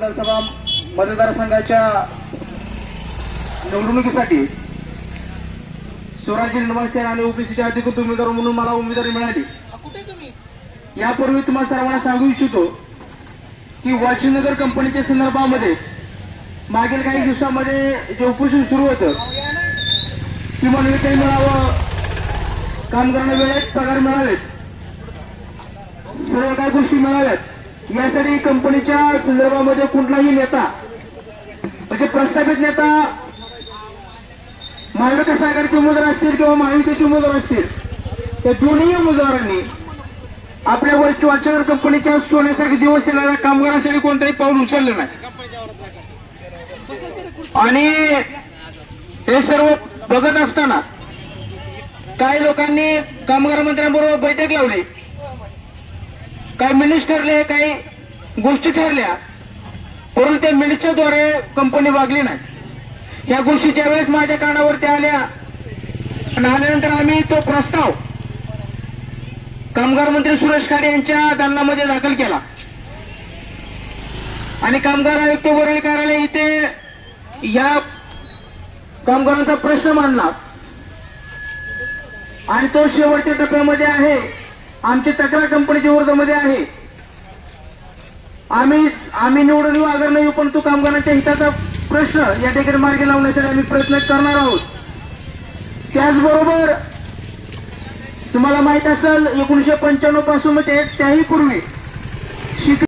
विधानसभा मतदारसंघाच्या निवडणुकीसाठी स्वराज्य निर्माण सेना आणि ओबीसीचे अधिकृत उमेदवार म्हणून मला उमेदवारी मिळाली। यापूर्वी तुम्हाला सर्वांना सांगू इच्छितो की वाशीनगर कंपनीच्या संदर्भामध्ये मागील काही दिवसांमध्ये जे उपोषण सुरू होतं किमान वेतन मिळावं, कामगारांना वेळेत पगार मिळावेत, सर्व काही गोष्टी मिळाव्यात, यासाठी कंपनीच्या संदर्भामध्ये कुठलाही नेता म्हणजे प्रस्थापित नेता महाविकास आघाडीचे उमेदवार असतील किंवा महायुतीचे उमेदवार असतील त्या दोन्ही उमेदवारांनी आपल्या वाशीनगर कंपनीच्या सोन्यासारखे दिवस येणाऱ्या कामगारांसाठी कोणतंही पाऊल उचललं नाही। आणि हे सर्व बघत असताना काही लोकांनी कामगार मंत्र्यांबरोबर बैठक लावली, काही मिनिट्स ठरले, काही गोष्टी ठरल्या, परंतु त्या मिनिट्सच्या द्वारे कंपनी वागली नाही। या गोष्टी ज्यावेळेस माझ्या कानावरती आल्या आणि आल्यानंतर आम्ही तो प्रस्ताव कामगार मंत्री सुरेश खाडे यांच्या दालनामध्ये दाखल केला आणि कामगार आयुक्त वरळी कार्यालय इथे या कामगारांचा प्रश्न मांडला आणि तो शेवटच्या टप्प्यामध्ये आहे। आमची तक्रार कंपनीच्या विरोधामध्ये आहे। आम्ही निवडून येऊ अगर नाही, परंतु कामगारांच्या हिताचा प्रश्न या ठिकाणी मार्गी लावण्यासाठी आम्ही प्रयत्न करणार आहोत। त्याचबरोबर तुम्हाला माहित असेल 1995 पासून त्याही पूर्वी